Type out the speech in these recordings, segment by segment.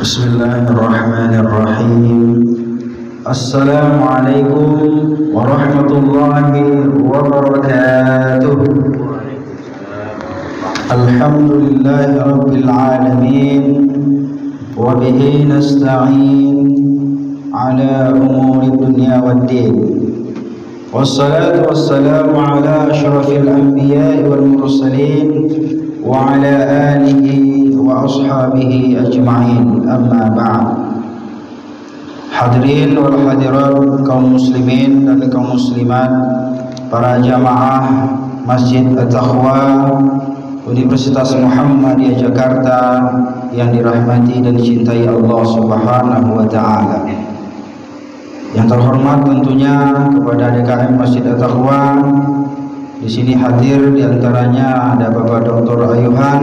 Bismillahirrahmanirrahim. Assalamualaikum warahmatullahi wabarakatuh. Alhamdulillahi rabbil alamin, wa bihi nasta'in ala umuri dunya waddin. Wassalatu wassalamu ala asyrafil anbiya'i wal mursalin wa ala alihi wa ashabihi ajma'in, amma ba'd. Hadirin wal hadirat, kaum muslimin dan kaum muslimat, para jamaah Masjid At-Taqwa Universitas Muhammadiyah Jakarta yang dirahmati dan dicintai Allah Subhanahu wa taala. Yang terhormat tentunya kepada DKM Masjid At-Taqwa. Di sini hadir diantaranya ada Bapak Dr. Ayuhan,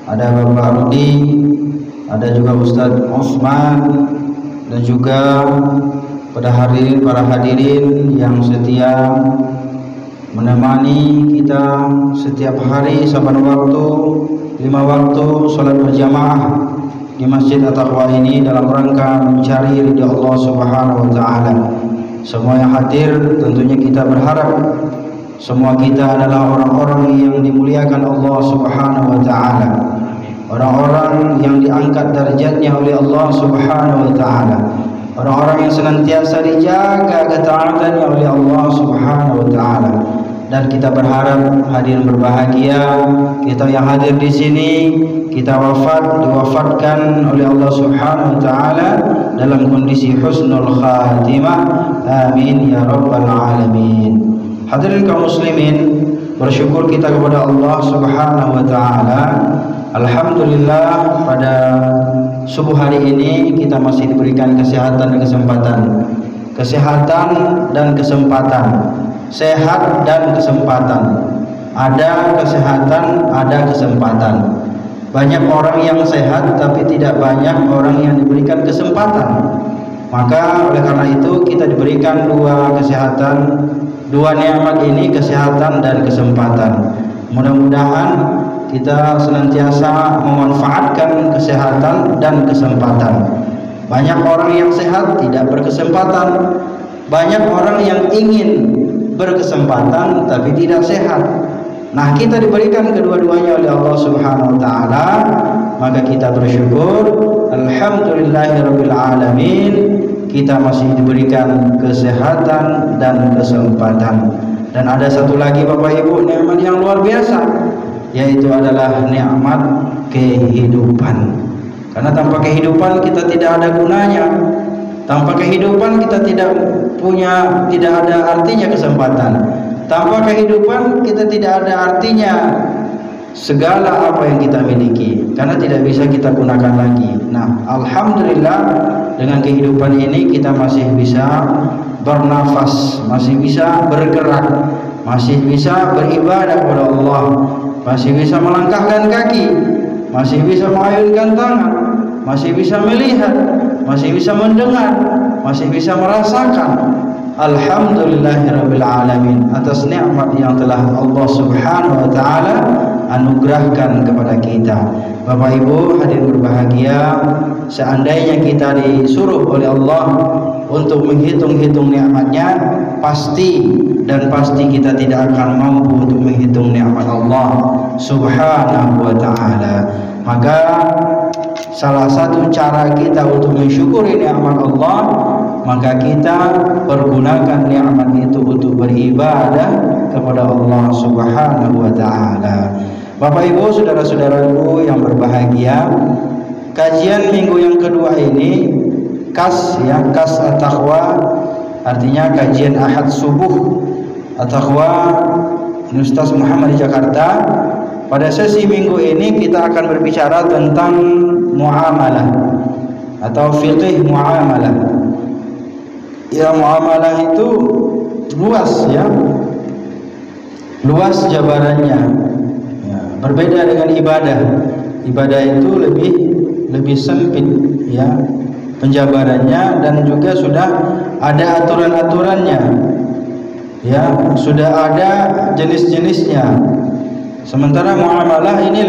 ada Bapak Rudi, ada juga Ustadz Osman, dan juga para hadirin yang setia menemani kita setiap hari saban waktu 5 waktu salat berjamaah di Masjid At-Taqwa ini dalam rangka mencari ridha Allah Subhanahu wa taala. Semua yang hadir tentunya kita berharap semua kita adalah orang-orang yang dimuliakan Allah Subhanahu wa taala, orang-orang yang diangkat derajatnya oleh Allah Subhanahu wa taala, orang-orang yang senantiasa dijaga ketaatannya oleh Allah Subhanahu wa taala. Dan kita berharap hadirin berbahagia, kita yang hadir di sini kita diwafatkan oleh Allah Subhanahu wa taala dalam kondisi husnul khatimah. Amin ya rabbal alamin. Hadirin kaum muslimin, bersyukur kita kepada Allah Subhanahu wa taala. Alhamdulillah, pada subuh hari ini kita masih diberikan kesehatan dan kesempatan. Kesehatan dan kesempatan. Sehat dan kesempatan. Ada kesehatan, ada kesempatan. Banyak orang yang sehat tapi tidak banyak orang yang diberikan kesempatan. Maka oleh karena itu kita diberikan dua kesehatan, dua nikmat ini, kesehatan dan kesempatan. Mudah-mudahan kita senantiasa memanfaatkan kesehatan dan kesempatan. Banyak orang yang sehat tidak berkesempatan, banyak orang yang ingin berkesempatan tapi tidak sehat. Nah, kita diberikan kedua-duanya oleh Allah Subhanahu wa taala, maka kita bersyukur. Alhamdulillahirabbil alamin, kita masih diberikan kesehatan dan kesempatan. Dan ada satu lagi Bapak Ibu, nikmat yang luar biasa, yaitu adalah nikmat kehidupan. Karena tanpa kehidupan kita tidak ada gunanya. Tanpa kehidupan kita tidak ada artinya kesempatan. Tanpa kehidupan kita tidak ada artinya segala apa yang kita miliki, karena tidak bisa kita gunakan lagi. Nah, alhamdulillah dengan kehidupan ini kita masih bisa bernafas, masih bisa bergerak, masih bisa beribadah kepada Allah, masih bisa melangkahkan kaki, masih bisa mengayunkan tangan, masih bisa melihat, masih bisa mendengar, masih bisa merasakan. Alhamdulillahirabbil alamin, atas nikmat yang telah Allah Subhanahu wa taala anugerahkan kepada kita. Bapak Ibu hadirin berbahagia, seandainya kita disuruh oleh Allah untuk menghitung-hitung nikmatnya, pasti kita tidak akan mampu untuk menghitung nikmat Allah Subhanahu wa taala. Maka salah satu cara kita untuk mensyukuri nikmat Allah, maka kita pergunakan nikmat itu untuk beribadah kepada Allah Subhanahu wa taala. Bapak Ibu, saudara-saudaraku yang berbahagia, kajian minggu yang kedua ini kas At-Taqwa, artinya kajian Ahad subuh At-Taqwa Universitas Muhammadiyah Jakarta. Pada sesi minggu ini kita akan berbicara tentang muamalah atau fiqih muamalah. Ya, muamalah itu luas ya, luas jabarannya ya, berbeda dengan ibadah. Ibadah itu lebih sempit ya penjabarannya, dan juga sudah ada aturan-aturannya ya, sudah ada jenis-jenisnya. Sementara muamalah ini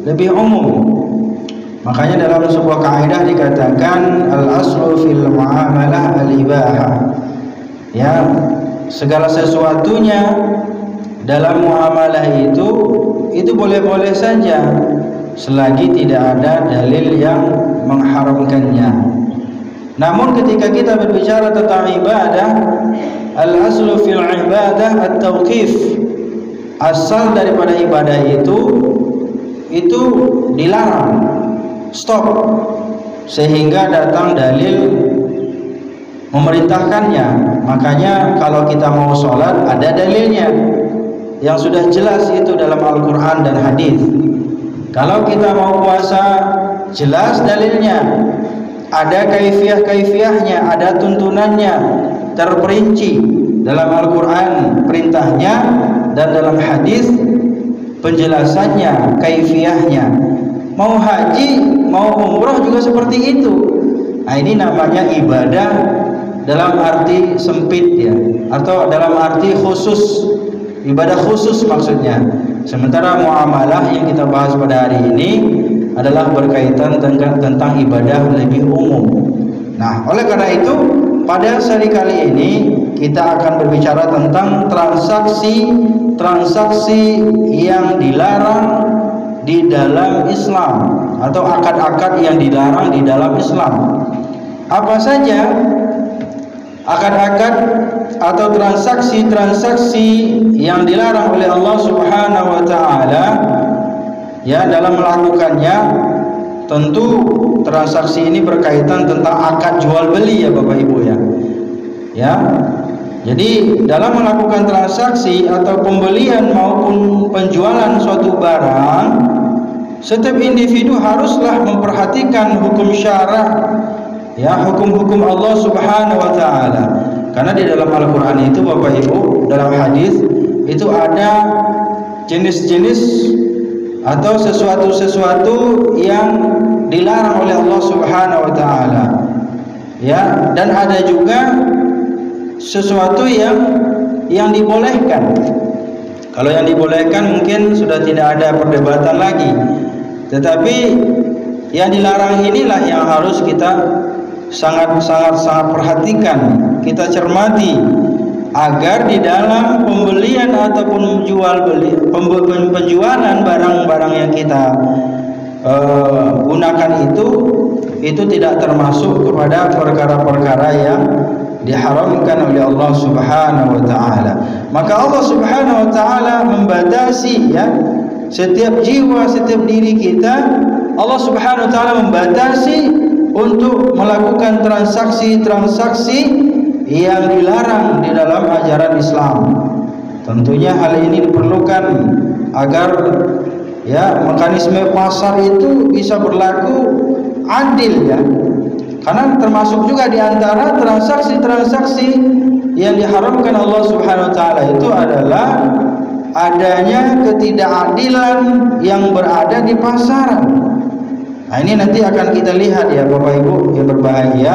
lebih umum. Makanya dalam sebuah kaidah dikatakan al-aslu fil muamalah al-ibahah. Ya, segala sesuatunya dalam muamalah itu boleh-boleh saja selagi tidak ada dalil yang mengharamkannya. Namun ketika kita berbicara tentang ibadah, al-aslu fil ibadah at-tauqif. Asal daripada ibadah itu dilarang, stop, sehingga datang dalil memerintahkannya. Makanya kalau kita mau sholat ada dalilnya yang sudah jelas itu dalam Al-Quran dan hadis. Kalau kita mau puasa jelas dalilnya, ada kaifiah-kaifiahnya, ada tuntunannya terperinci dalam Al-Quran perintahnya dan dalam hadis penjelasannya, kaifiahnya. Mau haji, mau umrah juga seperti itu. Nah, ini namanya ibadah dalam arti sempit ya, atau dalam arti khusus, ibadah khusus maksudnya. Sementara muamalah yang kita bahas pada hari ini adalah berkaitan tentang ibadah lebih umum. Nah, oleh karena itu pada seri kali ini kita akan berbicara tentang transaksi yang dilarang di dalam Islam, atau akad-akad yang dilarang di dalam Islam. Apa saja akad-akad atau transaksi-transaksi yang dilarang oleh Allah Subhanahu wa taala ya dalam melakukannya? Tentu transaksi ini berkaitan tentang akad jual beli ya Bapak Ibu ya. Ya. Jadi dalam melakukan transaksi atau pembelian maupun penjualan suatu barang, setiap individu haruslah memperhatikan hukum syara, ya, hukum-hukum Allah Subhanahu wa taala. Karena di dalam Al-Qur'an itu Bapak Ibu, dalam hadis itu ada jenis-jenis atau sesuatu-sesuatu yang dilarang oleh Allah Subhanahu wa taala. Ya, dan ada juga sesuatu yang dibolehkan. Kalau yang dibolehkan mungkin sudah tidak ada perdebatan lagi. Tetapi yang dilarang inilah yang harus kita sangat perhatikan, kita cermati agar di dalam pembelian ataupun penjualan barang-barang yang kita gunakan itu tidak termasuk kepada perkara-perkara yang diharamkan oleh Allah Subhanahu wa taala. Maka Allah Subhanahu wa taala membatasi ya setiap jiwa, setiap diri kita. Allah Subhanahu wa taala membatasi untuk melakukan transaksi-transaksi yang dilarang di dalam ajaran Islam. Tentunya hal ini diperlukan agar ya mekanisme pasar itu bisa berlaku adil ya. Karena termasuk juga di antara transaksi-transaksi yang diharamkan Allah Subhanahu wa taala itu adalah adanya ketidakadilan yang berada di pasaran. Nah, ini nanti akan kita lihat ya Bapak Ibu yang berbahagia,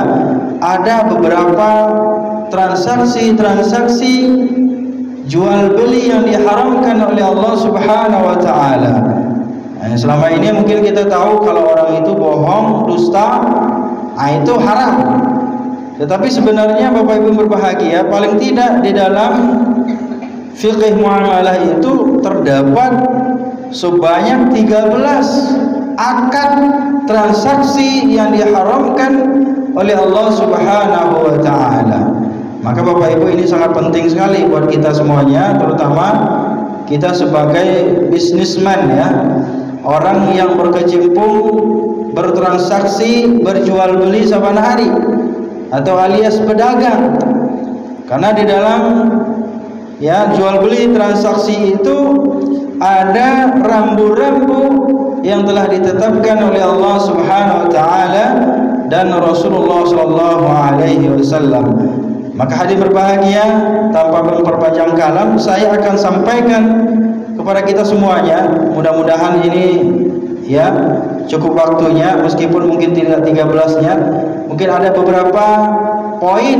ada beberapa transaksi jual beli yang diharamkan oleh Allah Subhanahu wa taala. Nah, selama ini mungkin kita tahu kalau orang itu bohong, dusta, itu haram. Tetapi sebenarnya Bapak Ibu berbahagia, paling tidak di dalam fikih muamalah itu terdapat sebanyak 13 akad transaksi yang diharamkan oleh Allah Subhanahu wa taala. Maka Bapak Ibu ini sangat penting sekali buat kita semuanya, terutama kita sebagai bisnismen ya, orang yang berkecimpung bertransaksi, berjual beli saban hari, atau alias pedagang. Karena di dalam ya jual beli transaksi itu ada rambu-rambu yang telah ditetapkan oleh Allah Subhanahu wa taala dan Rasulullah sallallahu alaihi wasallam. Maka hadir berbahagia, tanpa memperpanjang kalam, saya akan sampaikan kepada kita semuanya. Mudah-mudahan ini ya cukup waktunya, meskipun mungkin tidak 13-nya, mungkin ada beberapa poin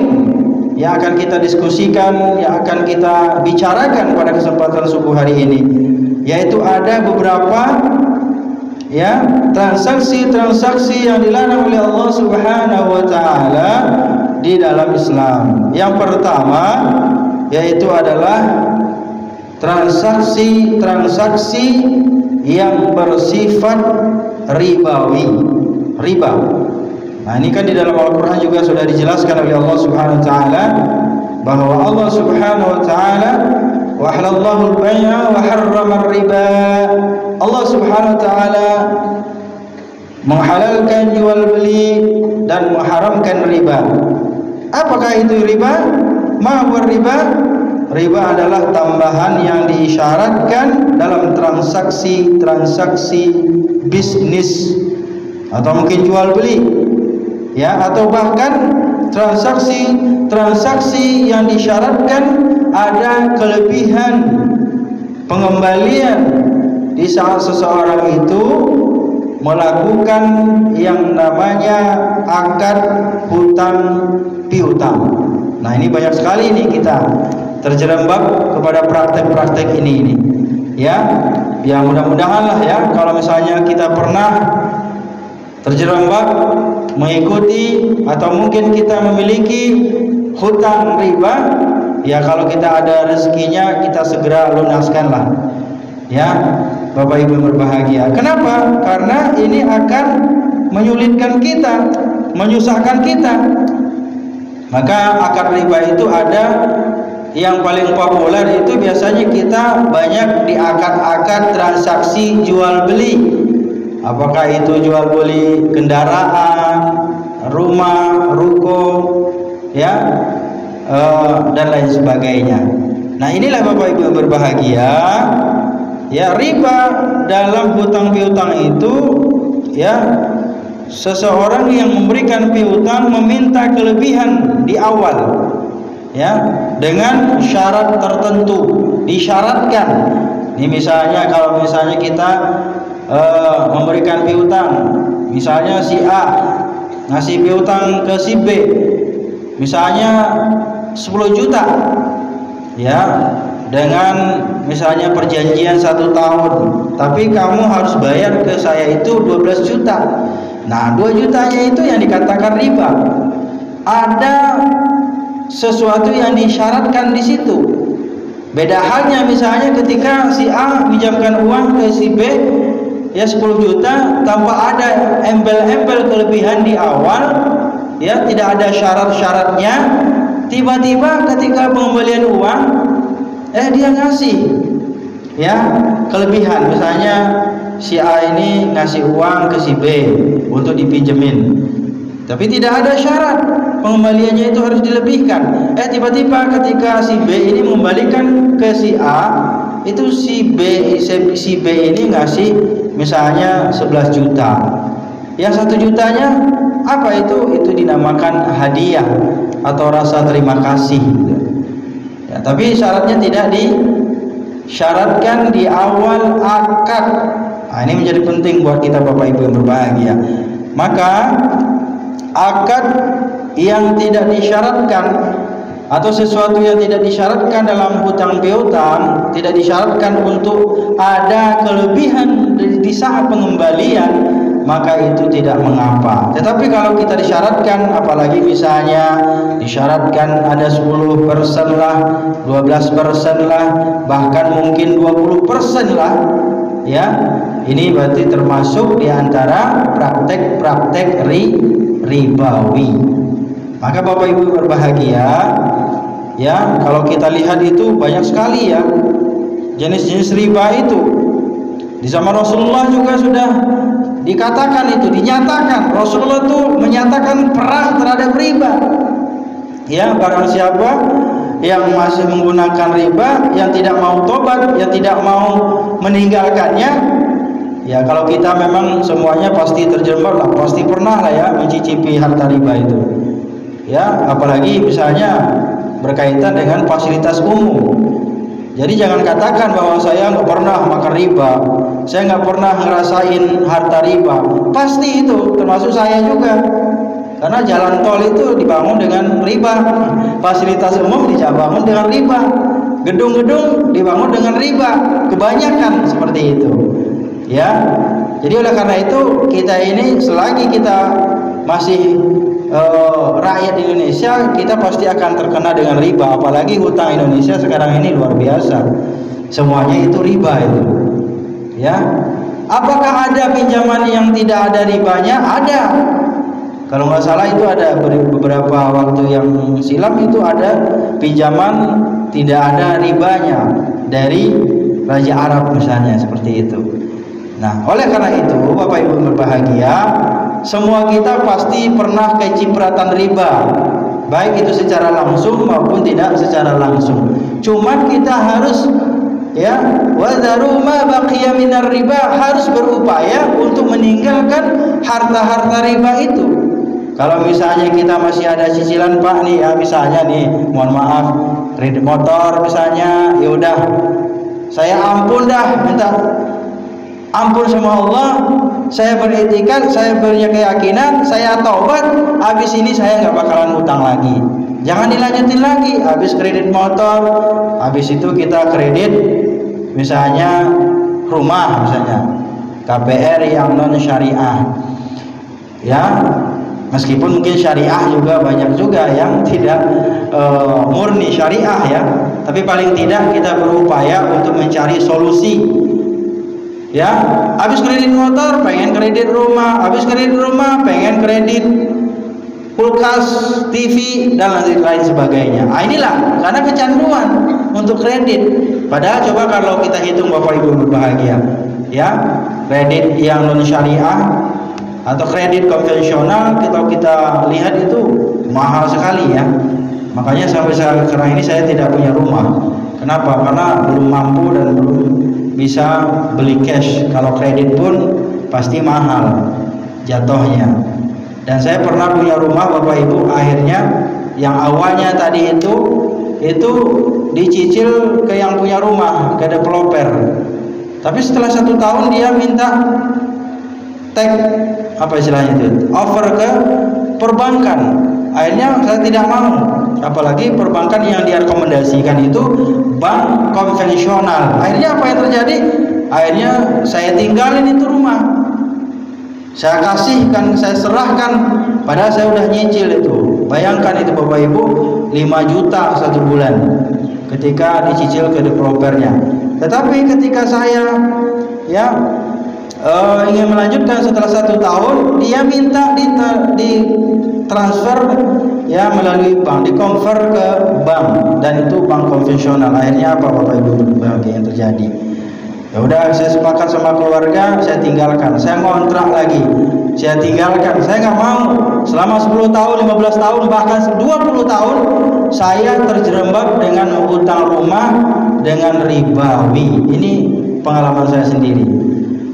yang akan kita diskusikan, yang akan kita bicarakan pada kesempatan subuh hari ini, yaitu ada beberapa ya, transaksi-transaksi yang dilarang oleh Allah Subhanahu wa taala di dalam Islam. Yang pertama yaitu adalah transaksi-transaksi yang bersifat ribawi, riba. Nah, ini kan di dalam Al-Qur'an juga sudah dijelaskan oleh Allah Subhanahu wa taala bahwa Allah Subhanahu wa taala wa halallahu al-bay'a wa harrama ar-riba. Allah Subhanahu wa taala menghalalkan jual beli dan mengharamkan riba. Apakah itu riba? Ma huwa riba? Riba adalah tambahan yang diisyaratkan dalam transaksi bisnis atau mungkin jual beli, ya, atau bahkan transaksi yang disyaratkan ada kelebihan pengembalian di saat seseorang itu melakukan yang namanya akad hutang piutang. Nah, ini banyak sekali nih kita terjerembab kepada praktek-praktek ini ya. Ya mudah-mudahan lah ya, kalau misalnya kita pernah terjerembab mengikuti atau mungkin kita memiliki hutang riba, ya kalau kita ada rezekinya kita segera lunaskanlah ya, Bapak Ibu yang berbahagia. Kenapa? Karena ini akan menyulitkan kita, menyusahkan kita. Maka akad riba itu ada yang paling populer itu biasanya kita banyak di akad-akad transaksi jual beli. Apakah itu jual beli kendaraan, rumah, ruko, ya, dan lain sebagainya. Nah, inilah Bapak Ibu yang berbahagia, ya, riba dalam hutang piutang itu, ya, seseorang yang memberikan piutang meminta kelebihan di awal, ya, dengan syarat tertentu, disyaratkan. Ini misalnya kalau misalnya kita memberikan piutang, misalnya si A ngasih piutang ke si B, misalnya 10 juta, ya, dengan misalnya perjanjian 1 tahun, tapi kamu harus bayar ke saya itu 12 juta. Nah, 2 jutanya itu yang dikatakan riba. Ada sesuatu yang disyaratkan di situ. Beda halnya misalnya ketika si A minjamkan uang ke si B, ya 10 juta tanpa ada embel-embel kelebihan di awal, ya, tidak ada syarat-syaratnya. Tiba-tiba ketika pengembalian uang, dia ngasih, ya, kelebihan. Misalnya si A ini ngasih uang ke si B untuk dipinjemin, tapi tidak ada syarat pengembaliannya itu harus dilebihkan. Tiba-tiba ketika si B ini mengembalikan ke si A, itu si B ini ngasih misalnya 11 juta. Yang 1 jutanya apa itu? Itu dinamakan hadiah atau rasa terima kasih. Ya, tapi syaratnya tidak disyaratkan di awal akad. Nah, ini menjadi penting buat kita Bapak Ibu yang berbahagia. Maka akad yang tidak disyaratkan atau sesuatu yang tidak disyaratkan dalam hutang piutang, tidak disyaratkan untuk ada kelebihan di saat pengembalian, maka itu tidak mengapa. Tetapi kalau kita disyaratkan, apalagi misalnya disyaratkan ada 10% lah, 12% lah, bahkan mungkin 20% lah, ya, ini berarti termasuk di antara praktek-praktek ribawi. Maka Bapak Ibu berbahagia, ya, kalau kita lihat itu banyak sekali ya jenis-jenis riba itu. Di zaman Rasulullah juga sudah dikatakan itu, dinyatakan. Rasulullah itu menyatakan perang terhadap riba. Ya, barang siapa yang masih menggunakan riba, yang tidak mau tobat, yang tidak mau meninggalkannya, ya, kalau kita memang semuanya pasti terjerembab lah, pasti pernah lah ya mencicipi harta riba itu. Ya, apalagi misalnya berkaitan dengan fasilitas umum. Jadi jangan katakan bahwa saya nggak pernah makan riba, saya nggak pernah ngerasain harta riba. Pasti itu termasuk saya juga, karena jalan tol itu dibangun dengan riba, fasilitas umum dibangun dengan riba, gedung-gedung dibangun dengan riba, kebanyakan seperti itu. Ya, Jadi oleh karena itu kita ini selagi kita masih rakyat Indonesia, kita pasti akan terkena dengan riba. Apalagi hutang Indonesia sekarang ini luar biasa, semuanya itu riba itu. Ya, apakah ada pinjaman yang tidak ada ribanya? Ada. Kalau nggak salah itu ada beberapa waktu yang silam itu ada pinjaman tidak ada ribanya dari Raja Arab misalnya, seperti itu. Nah, oleh karena itu Bapak Ibu berbahagia, semua kita pasti pernah kecipratan riba, baik itu secara langsung maupun tidak secara langsung. Cuman kita harus ya, wadharu ma baqiya minar riba, harus berupaya untuk meninggalkan harta-harta riba itu. Kalau misalnya kita masih ada cicilan Pak nih ya, misalnya nih, mohon maaf, kredit motor misalnya, ya udah saya ampun dah, minta ampun sama Allah, saya beritikad, saya punya keyakinan, saya taubat, habis ini saya nggak bakalan utang lagi. Jangan dilanjutin lagi, habis kredit motor, habis itu kita kredit misalnya rumah, misalnya KPR yang non syariah, ya. Meskipun mungkin syariah juga banyak juga yang tidak murni syariah ya, tapi paling tidak kita berupaya untuk mencari solusi. Ya, habis kredit motor pengen kredit rumah, habis kredit rumah pengen kredit kulkas, TV dan lain sebagainya. Nah, inilah karena kecanduan untuk kredit. Padahal coba kalau kita hitung Bapak Ibu berbahagia, ya, kredit yang non syariah atau kredit konvensional kita lihat itu mahal sekali ya. Makanya sampai sekarang ini saya tidak punya rumah. Kenapa? Karena belum mampu dan belum bisa beli cash. Kalau kredit pun pasti mahal jatuhnya. Dan saya pernah punya rumah Bapak Ibu, akhirnya yang awalnya tadi itu dicicil ke yang punya rumah, ke developer. Tapi setelah 1 tahun dia minta apa istilahnya itu, offer ke perbankan. Akhirnya saya tidak mau, apalagi perbankan yang direkomendasikan itu bank konvensional. Akhirnya apa yang terjadi? Akhirnya saya tinggalin itu rumah, saya kasihkan, saya serahkan, padahal saya udah nyicil itu. Bayangkan itu Bapak Ibu, 5 juta 1 bulan ketika dicicil ke developernya. Tetapi ketika saya ya ingin melanjutkan setelah 1 tahun, dia minta di transfer ya melalui bank, dikonvert ke bank, dan itu bank konvensional. Akhirnya apa Bapak Ibu yang terjadi? Ya udah, saya sepakat sama keluarga, saya tinggalkan, saya ngontrak lagi, saya tinggalkan, saya nggak mau. Selama 10 tahun, 15 tahun, bahkan 20 tahun saya terjerembab dengan utang rumah dengan ribawi. Ini pengalaman saya sendiri.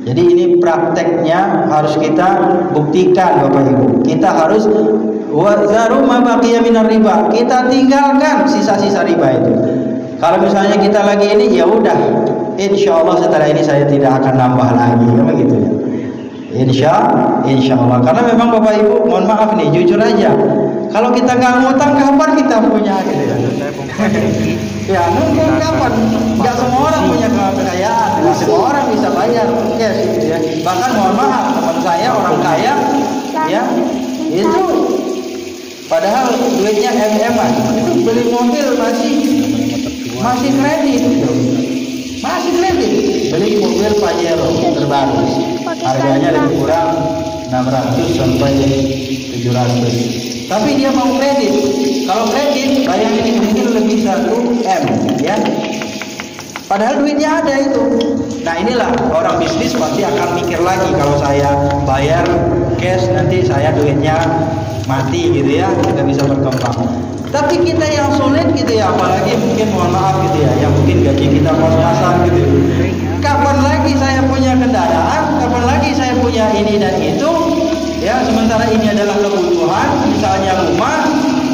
Jadi ini prakteknya harus kita buktikan Bapak Ibu. Kita harus wazaru ma baqiya minar riba. Kita tinggalkan sisa-sisa riba itu. Kalau misalnya kita lagi ini, ya udah, insya Allah setelah ini saya tidak akan nambah lagi, begitu ya. Insya Allah. Karena memang Bapak Ibu, mohon maaf nih, jujur aja, kalau kita nggak ngutang, kapan kita punya gitu ya? Ya, nunggu kapan? Nggak semua orang punya kekayaan, nggak semua orang bisa bayar cash gitu ya. Bahkan mohon maaf, teman saya orang kaya, ya, itu padahal duitnya MM-an, itu beli mobil masih kredit, beli mobil Pajero terbaru, harganya lebih kurang 600 sampai 700. Tapi dia mau kredit. Kalau kredit bayangin mungkin lebih 1 M ya. Padahal duitnya ada itu. Nah, inilah orang bisnis pasti akan mikir lagi, kalau saya bayar cash nanti saya duitnya mati gitu ya, tidak bisa berkembang. Tapi kita yang sulit gitu ya, apalagi mungkin mohon maaf gitu ya, yang mungkin gaji kita pas-pasan gitu. Kapan lagi saya punya kendaraan? Kapan lagi saya punya ini dan itu? Ya, sementara ini adalah kebutuhan, misalnya rumah.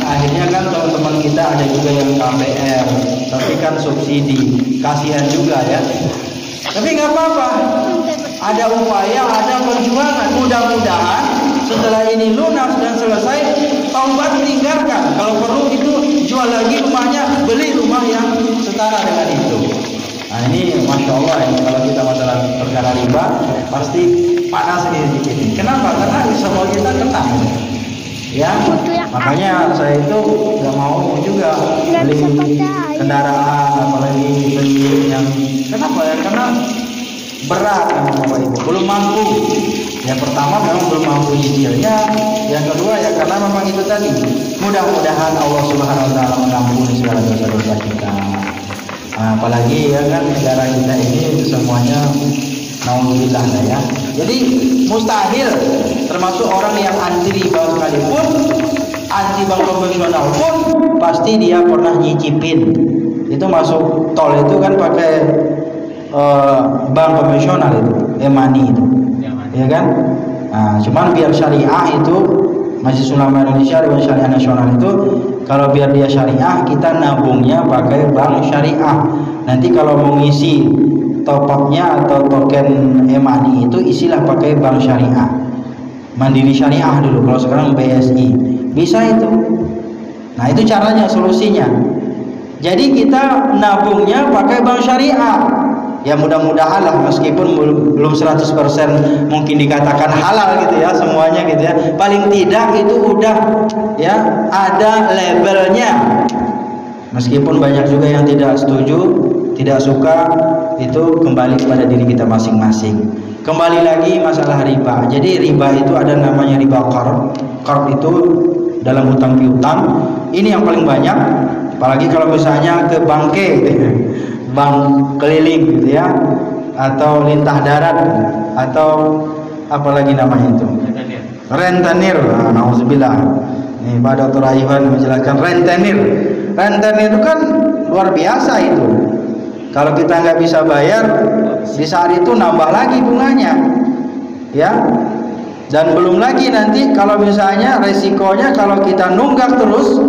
Akhirnya kan teman-teman kita ada juga yang KPR, tapi kan subsidi, kasihan juga ya. Tapi nggak apa-apa, ada upaya, ada perjuangan. Mudah-mudahan setelah ini lunas dan selesai, taubat tinggalkan. Kalau perlu itu jual lagi rumahnya, beli rumah yang setara dengan itu. Nah ini Masya Allah, ini kalau kita masalah perkara riba pasti panas ini dikit. Kenapa? Karena semua kita kena. Ya, makanya saya itu nggak mau juga beli kendaraan, apalagi beli yang kenapa ya? Karena berat kan Bapak Ibu, belum mampu. Yang pertama memang belum mampu nyicilnya, yang kedua ya karena memang itu tadi. Mudah-mudahan Allah Subhanahu Wa Taala mengampuni segala dosa-dosa kita. Nah, apalagi ya kan negara kita ini semuanya naudzubillah ya. Jadi mustahil termasuk orang yang anti riba sekalipun, anti bank konvensional pun pasti dia pernah nyicipin. Itu masuk tol itu kan pakai bank konvensional itu, e-money itu, ya kan? Nah, cuman biar syariah itu Majelis Ulama Indonesia Dewan Syariah Nasional itu kalau biar dia syariah kita nabungnya pakai bank syariah. Nanti kalau mau ngisi top up-nya atau token e-money itu isilah pakai bank syariah. Mandiri Syariah dulu, kalau sekarang BSI. Bisa itu. Nah, itu caranya, solusinya. Jadi kita nabungnya pakai bank syariah. Ya mudah-mudahan lah, meskipun belum 100% mungkin dikatakan halal gitu ya semuanya gitu ya. Paling tidak itu udah ya ada labelnya. Meskipun banyak juga yang tidak setuju, tidak suka, itu kembali kepada diri kita masing-masing. Kembali lagi masalah riba. Jadi riba itu ada namanya riba qard. Qard itu dalam hutang piutang. Ini yang paling banyak. Apalagi kalau misalnya ke bangke, bank keliling gitu ya, atau lintah darat, atau apalagi namanya itu, rentenir. Nah, nauzubillah. Nih Pak Dr. Aiwan menjelaskan rentenir. Rentenir itu kan luar biasa itu. Kalau kita nggak bisa bayar, di saat itu nambah lagi bunganya, ya. Dan belum lagi nanti kalau misalnya resikonya kalau kita nunggak terus,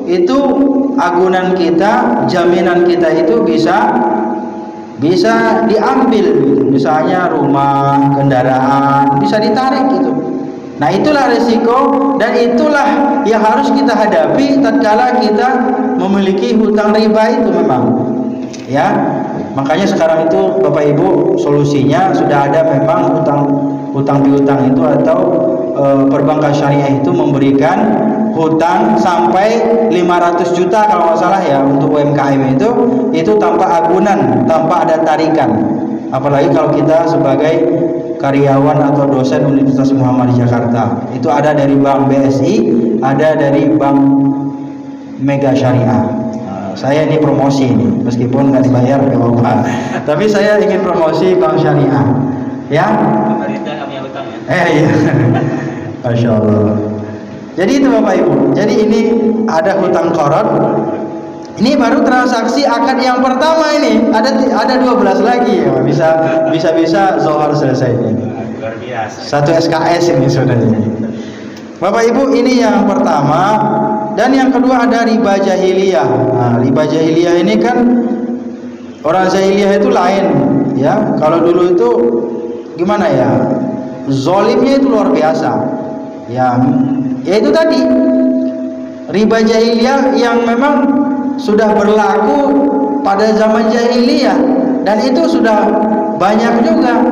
itu agunan kita, jaminan kita itu bisa diambil, misalnya rumah, kendaraan, bisa ditarik gitu. Nah, itulah resiko dan itulah yang harus kita hadapi tatkala kita memiliki hutang riba itu memang. Ya, makanya sekarang itu Bapak Ibu solusinya sudah ada memang hutang piutang itu atau perbankan syariah itu memberikan hutang sampai 500 juta kalau nggak salah ya untuk UMKM itu tanpa agunan, tanpa ada tarikan. Apalagi kalau kita sebagai karyawan atau dosen Universitas Muhammad di Jakarta, itu ada dari Bank BSI, ada dari Bank Mega Syariah. Saya ini promosi ini, meskipun nggak dibayar nggak apa-apa. Tapi saya ingin promosi Bank Syariah, ya. Pemerintah nggak punya hutang ya? Iya, Masya Allah. Jadi itu Bapak Ibu. Jadi ini ada hutang qard. Ini baru transaksi akad yang pertama ini. Ada 12 lagi ya. Bisa zohar selesai ini. Luar biasa. Satu SKS ini saudara. Bapak Ibu, ini yang pertama. Dan yang kedua ada riba jahiliyah. Nah, riba jahiliyah ini kan orang jahiliyah itu lain ya. Kalau dulu itu gimana ya? Zolimnya itu luar biasa. Ya itu tadi riba jahiliyah yang memang sudah berlaku pada zaman jahiliyah dan itu sudah banyak juga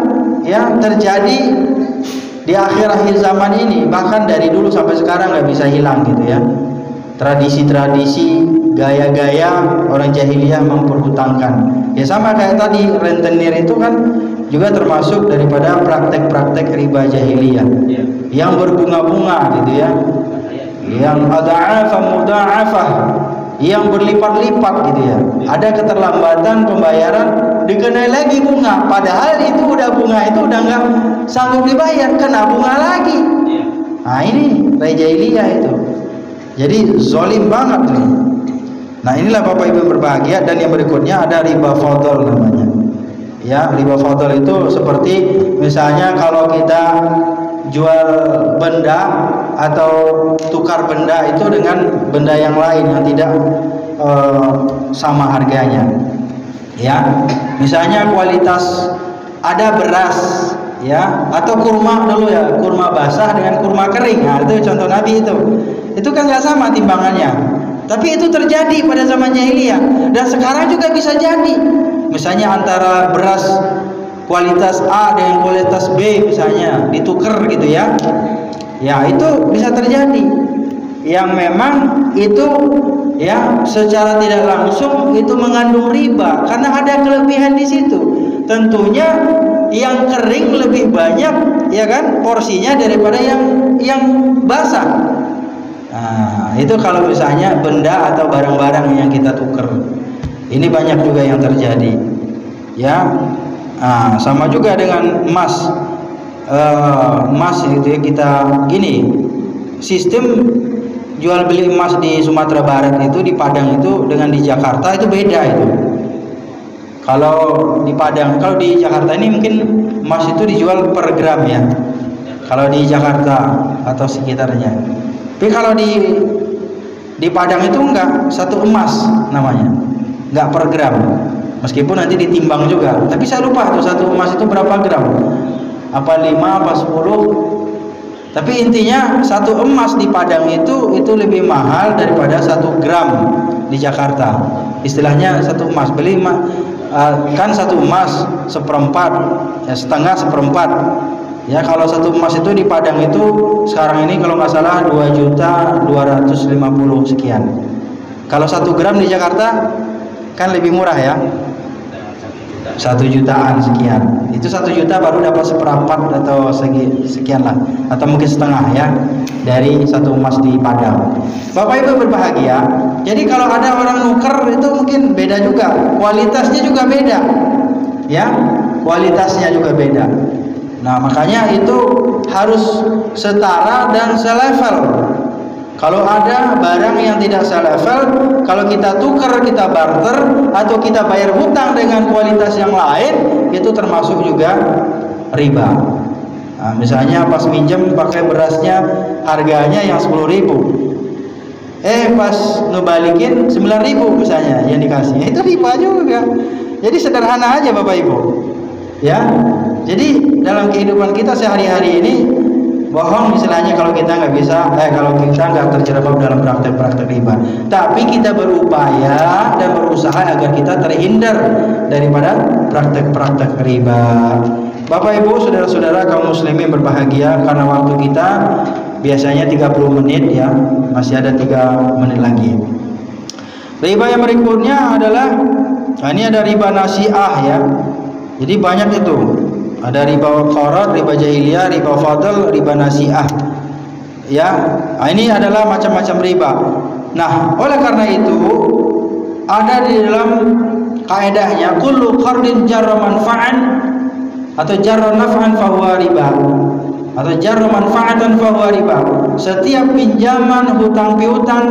ya terjadi di akhir-akhir zaman ini, bahkan dari dulu sampai sekarang nggak bisa hilang gitu ya. Tradisi-tradisi, gaya-gaya orang jahiliyah memperhutangkan. Ya sama kayak tadi rentenir itu kan juga termasuk daripada praktek-praktek riba jahiliyah yang berbunga-bunga gitu ya, yang adha'afa mudha'afah, yang berlipat-lipat gitu ya. Ada keterlambatan pembayaran dikenai lagi bunga, padahal itu bunga itu udah nggak sanggup dibayar, kena bunga lagi. Nah ini riba jahiliyah itu. Jadi zolim banget nih. Nah inilah Bapak Ibu yang berbahagia. Dan yang berikutnya ada riba fadl namanya. Ya, riba fadl itu seperti misalnya kalau kita jual benda atau tukar benda itu dengan benda yang lain yang tidak sama harganya. Ya, misalnya kualitas ada beras ya atau kurma dulu ya, kurma basah dengan kurma kering. Nah itu contoh Nabi itu kan nggak sama timbangannya, tapi itu terjadi pada zaman jahiliyah dan sekarang juga bisa jadi. Misalnya antara beras kualitas A dengan kualitas B misalnya ditukar gitu ya. Ya, itu bisa terjadi. Yang memang itu ya secara tidak langsung itu mengandung riba karena ada kelebihan di situ. Tentunya yang kering lebih banyak ya kan porsinya daripada yang basah. Nah, itu kalau misalnya benda atau barang-barang yang kita tukar. Ini banyak juga yang terjadi. Ya. Nah, sama juga dengan emas. Emas itu ya kita gini. Sistem jual beli emas di Sumatera Barat itu, di Padang itu dengan di Jakarta itu beda itu. Kalau di Padang, kalau di Jakarta ini mungkin emas itu dijual per gram ya. Kalau di Jakarta atau sekitarnya. Tapi kalau di Padang itu enggak, satu emas namanya. Enggak per gram. Meskipun nanti ditimbang juga. Tapi saya lupa tuh satu emas itu berapa gram. Apa 5 apa 10. Tapi intinya satu emas di Padang itu lebih mahal daripada 1 gram di Jakarta. Istilahnya satu emas beli kan satu emas seperempat, ya setengah seperempat. Ya kalau satu emas itu di Padang itu sekarang ini kalau nggak salah 2.250.000 sekian. Kalau 1 gram di Jakarta kan lebih murah ya. 1 jutaan sekian. Itu 1 juta baru dapat seperempat atau sekian lah, atau mungkin setengah ya dari satu emas di Padang. Bapak Ibu berbahagia. Jadi kalau ada orang nuker itu mungkin beda juga, kualitasnya juga beda, ya kualitasnya juga beda. Nah makanya itu harus setara dan selevel. Kalau ada barang yang tidak selevel, kalau kita tukar, kita barter, atau kita bayar hutang dengan kualitas yang lain, itu termasuk juga riba. Nah, misalnya pas minjem pakai berasnya harganya yang 10.000, pas ngebalikin 9.000 misalnya yang dikasih, itu riba juga. Jadi sederhana aja Bapak Ibu, ya. Jadi dalam kehidupan kita sehari-hari ini, bohong istilahnya kalau kita nggak bisa, kalau kita nggak terjerembab dalam praktek-praktek riba. Tapi kita berupaya dan berusaha agar kita terhindar daripada praktek-praktek riba. Bapak Ibu, saudara-saudara kaum muslimin berbahagia, karena waktu kita biasanya 30 menit ya, masih ada 3 menit lagi. Riba yang berikutnya adalah, ini ada riba nasi'ah ya. Jadi banyak itu. Ada riba qarar, riba jahiliyah, riba fadl, riba nasi'ah. Ya, ini adalah macam-macam riba. Nah, oleh karena itu ada di dalam kaidahnya kullu qardin jarra manfa'an atau jarra naf'an fahuwa riba, atau jarra manfa'atan fahuwa riba. Setiap pinjaman hutang piutang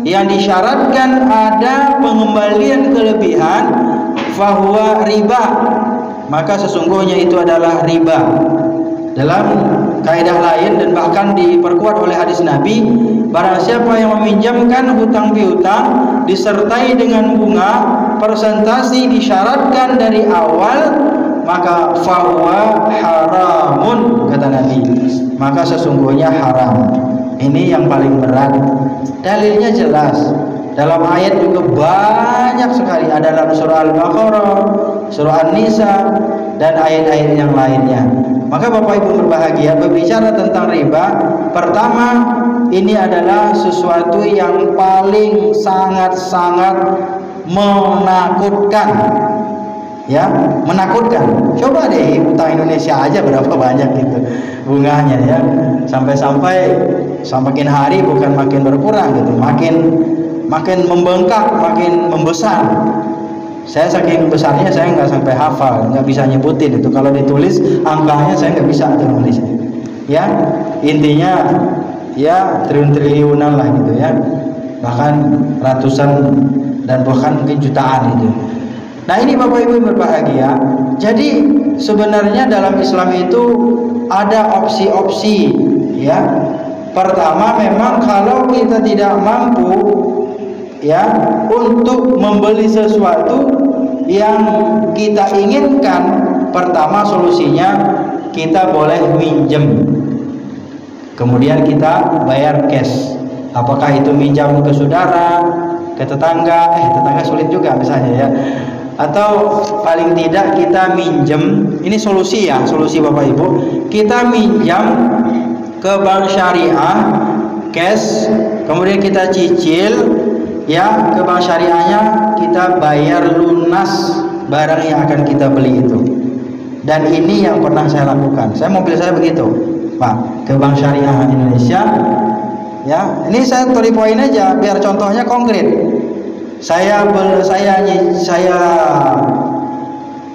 yang disyaratkan ada pengembalian kelebihan fahuwa riba, maka sesungguhnya itu adalah riba. Dalam kaidah lain dan bahkan diperkuat oleh hadis Nabi, barang siapa yang meminjamkan hutang piutang disertai dengan bunga persentase disyaratkan dari awal, maka fahuwa haramun, kata Nabi, maka sesungguhnya haram. Ini yang paling berat. Dalilnya jelas. Dalam ayat juga banyak sekali, ada dalam surah Al-Baqarah, surah An-Nisa, dan ayat-ayat yang lainnya. Maka Bapak Ibu berbahagia, berbicara tentang riba, pertama ini adalah sesuatu yang paling sangat-sangat menakutkan. Ya, menakutkan. Coba deh utang Indonesia aja berapa banyak gitu bunganya ya. Sampai-sampai semakin hari bukan makin berkurang gitu, makin membengkak, makin membesar. Saya saking besarnya saya nggak sampai hafal, nggak bisa nyebutin itu. Kalau ditulis angkanya saya nggak bisa nulisnya. Ya, intinya ya triliun-triliunan lah gitu ya, bahkan ratusan dan bahkan mungkin jutaan itu. Nah ini Bapak Ibu berbahagia. Jadi sebenarnya dalam Islam itu ada opsi-opsi ya. Pertama memang kalau kita tidak mampu ya untuk membeli sesuatu yang kita inginkan, pertama solusinya kita boleh minjem, kemudian kita bayar cash. Apakah itu minjam ke saudara, ke tetangga? Tetangga sulit juga misalnya ya. Atau paling tidak kita minjem, ini solusi ya, solusi Bapak Ibu, kita minjam ke bank syariah cash, kemudian kita cicil ya ke bank syariahnya, kita bayar lunas barang yang akan kita beli itu. Dan ini yang pernah saya lakukan. Mobil saya begitu, Pak, ke bank syariah Indonesia. Ya, ini saya to the point aja biar contohnya konkret. Saya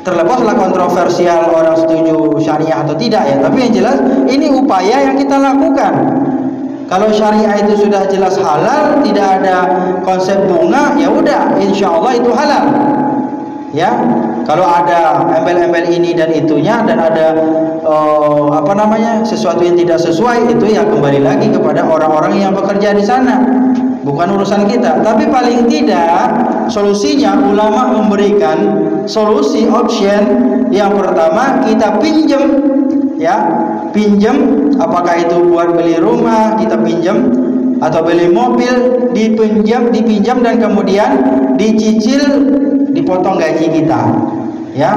terlepaslah kontroversial orang setuju syariah atau tidak ya, tapi yang jelas ini upaya yang kita lakukan. Kalau syariah itu sudah jelas halal, tidak ada konsep bunga, ya udah, insya Allah itu halal. Ya, kalau ada embel-embel ini dan itunya, dan ada sesuatu yang tidak sesuai, itu ya kembali lagi kepada orang-orang yang bekerja di sana, bukan urusan kita. Tapi paling tidak solusinya ulama memberikan solusi option. Yang pertama, kita pinjam, ya, pinjam, apakah itu buat beli rumah kita pinjam atau beli mobil dipinjam dan kemudian dicicil, dipotong gaji kita. Ya,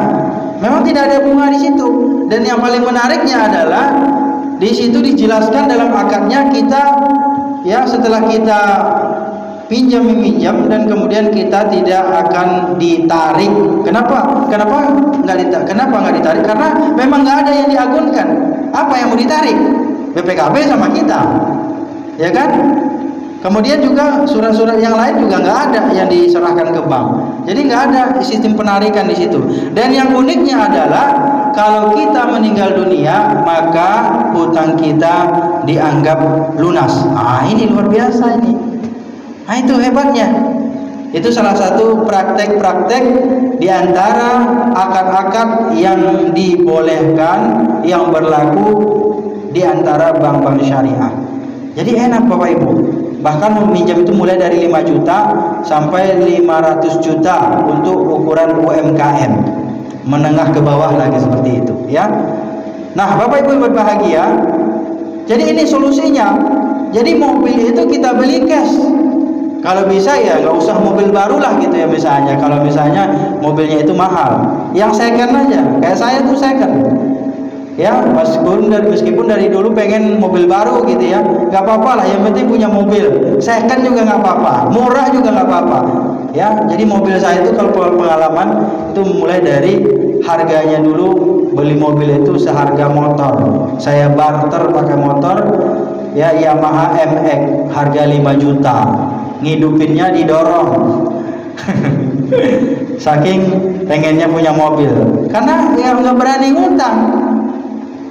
memang tidak ada bunga di situ. Dan yang paling menariknya adalah di situ dijelaskan dalam akadnya kita, ya, setelah kita meminjam dan kemudian kita tidak akan ditarik. Kenapa nggak ditarik? Karena memang nggak ada yang diagunkan. Apa yang mau ditarik? BPKB sama kita, ya kan? Kemudian juga surat-surat yang lain juga nggak ada yang diserahkan ke bank. Jadi nggak ada sistem penarikan di situ. Dan yang uniknya adalah kalau kita meninggal dunia, maka hutang kita dianggap lunas. Ini luar biasa ini. Itu hebatnya. Itu salah satu praktek-praktek di antara akad-akad yang dibolehkan, yang berlaku di antara bank-bank syariah. Jadi enak Bapak Ibu. Bahkan meminjam itu mulai dari 5 juta sampai 500 juta untuk ukuran UMKM, menengah ke bawah lagi seperti itu, ya. Nah, Bapak Ibu berbahagia. Jadi ini solusinya. Jadi mobil itu kita beli cash. Kalau bisa ya nggak usah mobil baru lah gitu ya, misalnya. Kalau misalnya mobilnya itu mahal, yang second aja. Kayak saya tuh second. Ya, meskipun dari dulu pengen mobil baru gitu ya, nggak apa-apa lah, yang penting punya mobil. Second juga nggak apa-apa, murah juga nggak apa-apa. Ya, jadi mobil saya itu kalau pengalaman itu mulai dari harganya dulu beli mobil itu seharga motor. Saya barter pakai motor, ya, Yamaha MX harga 5 juta. Ngidupinnya didorong. Saking pengennya punya mobil, karena ya nggak berani ngutang.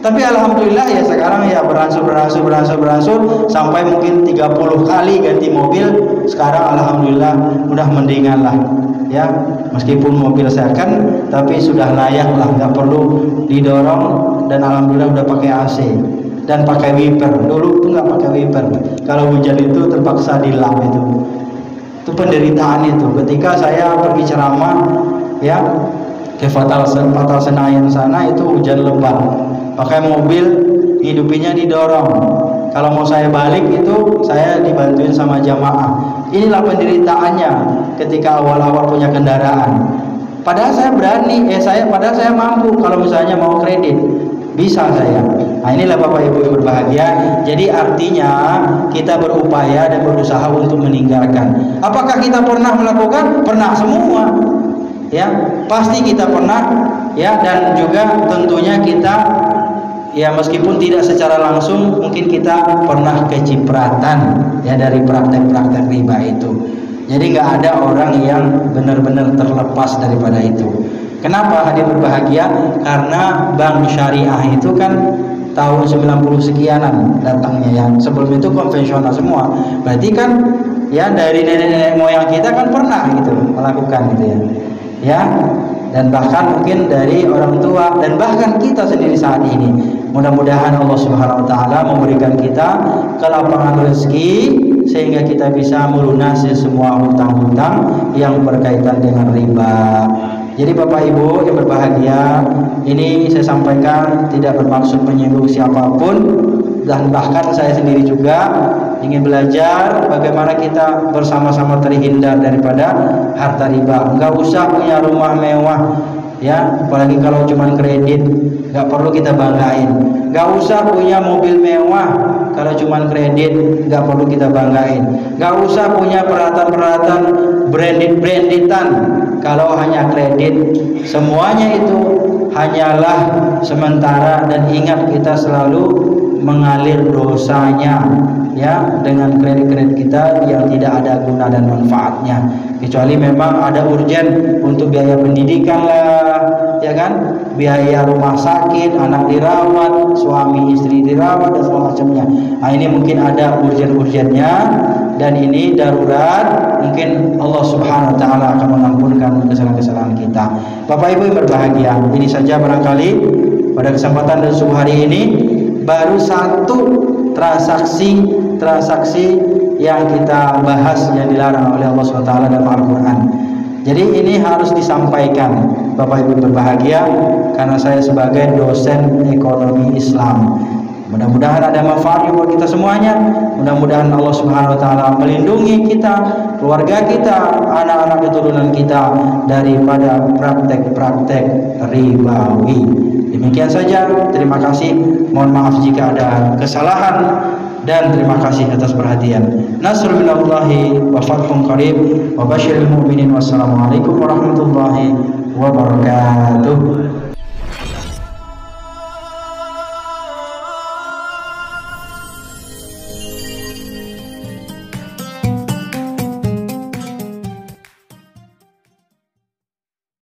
Tapi alhamdulillah ya sekarang ya berangsur sampai mungkin 30 kali ganti mobil. Sekarang alhamdulillah udah mendingan lah, ya, meskipun mobil second tapi sudah layak lah, nggak perlu didorong. Dan alhamdulillah udah pakai AC dan pakai wiper. Dulu tuh nggak pakai wiper, kalau hujan itu terpaksa dilap. Itu penderitaan itu ketika saya pergi ceramah, ya, ke Fatal Senayan sana, itu hujan lebat, pakai mobil, hidupinnya didorong. Kalau mau saya balik itu saya dibantuin sama jamaah. Inilah penderitaannya ketika awal-awal punya kendaraan. Padahal saya berani, padahal saya mampu. Kalau misalnya mau kredit, bisa saya. Nah, inilah Bapak Ibu yang berbahagia. Jadi artinya kita berupaya dan berusaha untuk meninggalkan. Apakah kita pernah melakukan? Pernah semua. Ya, pasti kita pernah, ya, dan juga tentunya kita, ya, meskipun tidak secara langsung, mungkin kita pernah kecipratan, ya, dari praktek-praktek riba itu. Jadi nggak ada orang yang benar-benar terlepas daripada itu. Kenapa hadir berbahagia? Karena bank syariah itu kan tahun 90 sekianan datangnya, yang sebelum itu konvensional semua. Berarti kan ya dari nenek-nenek moyang kita kan pernah gitu melakukan gitu ya. Ya, dan bahkan mungkin dari orang tua dan bahkan kita sendiri saat ini. Mudah-mudahan Allah Subhanahu wa taala memberikan kita kelapangan rezeki sehingga kita bisa melunasi semua hutang-hutang yang berkaitan dengan riba. Jadi Bapak Ibu yang berbahagia, ini saya sampaikan tidak bermaksud menyinggung siapapun, dan bahkan saya sendiri juga ingin belajar bagaimana kita bersama-sama terhindar daripada harta riba. Enggak usah punya rumah mewah, ya, apalagi kalau cuma kredit, enggak perlu kita banggain. Enggak usah punya mobil mewah, kalau cuma kredit enggak perlu kita banggain. Enggak usah punya peralatan-peralatan branded-branditan kalau hanya kredit. Semuanya itu hanyalah sementara, dan ingat kita selalu mengalir dosanya, ya, dengan kredit-kredit kita yang tidak ada guna dan manfaatnya, kecuali memang ada urgen untuk biaya pendidikan lah, ya kan, biaya rumah sakit, anak dirawat, suami istri dirawat dan semacamnya. Nah, ini mungkin ada urgen-urgennya, dan ini darurat, mungkin Allah Subhanahu wa taala akan mengampunkan kesalahan-kesalahan kita. Bapak Ibu yang berbahagia, ini saja barangkali pada kesempatan dan subuh hari ini baru satu transaksi yang kita bahas yang dilarang oleh Allah Subhanahu wa taala dalam Al-Qur'an. Jadi ini harus disampaikan Bapak Ibu berbahagia, karena saya sebagai dosen ekonomi Islam. Mudah-mudahan ada manfaatnya buat kita semuanya. Mudah-mudahan Allah Subhanahu wa taala melindungi kita, keluarga kita, anak-anak keturunan kita daripada praktek-praktek ribawi. Demikian saja. Terima kasih. Mohon maaf jika ada kesalahan, dan terima kasih atas perhatian. Nasrul minallahi wa fathun qarib wa basyiril mu'minin. Wassalamualaikum warahmatullahi wabarakatuh.